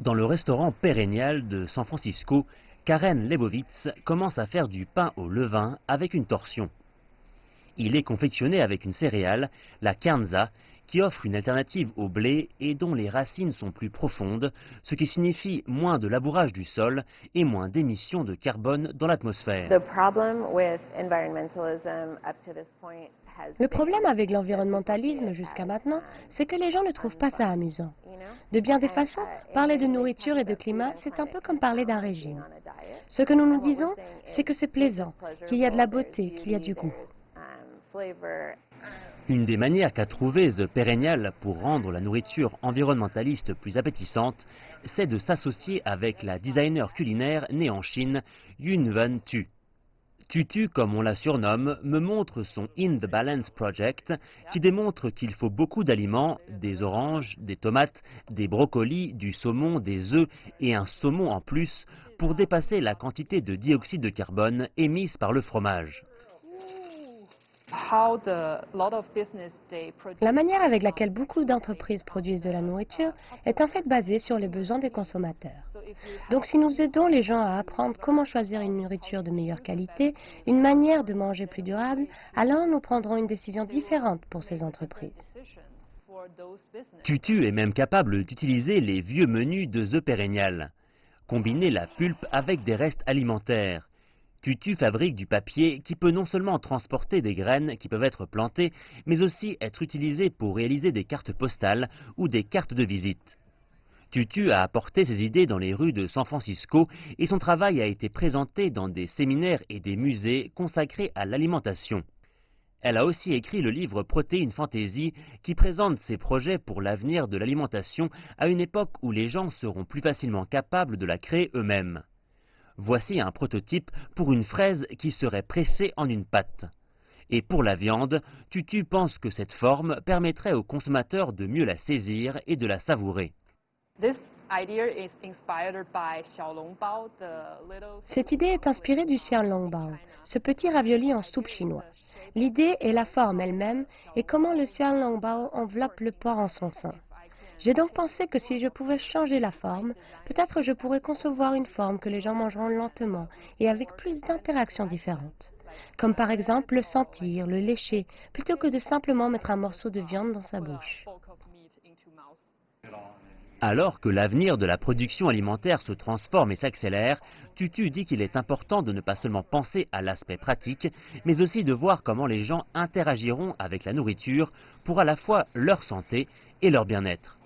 Dans le restaurant Perennial de San Francisco, Karen Lebowitz commence à faire du pain au levain avec une torsion. Il est confectionné avec une céréale, la kernza, qui offre une alternative au blé et dont les racines sont plus profondes, ce qui signifie moins de labourage du sol et moins d'émissions de carbone dans l'atmosphère. Le problème avec l'environnementalisme jusqu'à maintenant, c'est que les gens ne trouvent pas ça amusant. De bien des façons, parler de nourriture et de climat, c'est un peu comme parler d'un régime. Ce que nous nous disons, c'est que c'est plaisant, qu'il y a de la beauté, qu'il y a du goût. Une des manières qu'a trouvé The Perennial pour rendre la nourriture environnementaliste plus appétissante, c'est de s'associer avec la designer culinaire née en Chine, Yun Wen Tu. Tutu, comme on la surnomme, me montre son In the Balance Project, qui démontre qu'il faut beaucoup d'aliments, des oranges, des tomates, des brocolis, du saumon, des œufs et un saumon en plus, pour dépasser la quantité de dioxyde de carbone émise par le fromage. La manière avec laquelle beaucoup d'entreprises produisent de la nourriture est en fait basée sur les besoins des consommateurs. Donc si nous aidons les gens à apprendre comment choisir une nourriture de meilleure qualité, une manière de manger plus durable, alors nous prendrons une décision différente pour ces entreprises. Tutu est même capable d'utiliser les vieux menus de The Perennial. Combiner la pulpe avec des restes alimentaires. Tutu fabrique du papier qui peut non seulement transporter des graines qui peuvent être plantées, mais aussi être utilisé pour réaliser des cartes postales ou des cartes de visite. Tutu a apporté ses idées dans les rues de San Francisco et son travail a été présenté dans des séminaires et des musées consacrés à l'alimentation. Elle a aussi écrit le livre Protéines Fantasy qui présente ses projets pour l'avenir de l'alimentation à une époque où les gens seront plus facilement capables de la créer eux-mêmes. Voici un prototype pour une fraise qui serait pressée en une pâte. Et pour la viande, Tutu pense que cette forme permettrait aux consommateurs de mieux la saisir et de la savourer. Cette idée est inspirée du xiaolongbao, ce petit ravioli en soupe chinois. L'idée est la forme elle-même et comment le xiaolongbao enveloppe le porc en son sein. J'ai donc pensé que si je pouvais changer la forme, peut-être je pourrais concevoir une forme que les gens mangeront lentement et avec plus d'interactions différentes. Comme par exemple le sentir, le lécher, plutôt que de simplement mettre un morceau de viande dans sa bouche. Alors que l'avenir de la production alimentaire se transforme et s'accélère, Tutu dit qu'il est important de ne pas seulement penser à l'aspect pratique, mais aussi de voir comment les gens interagiront avec la nourriture pour à la fois leur santé et leur bien-être.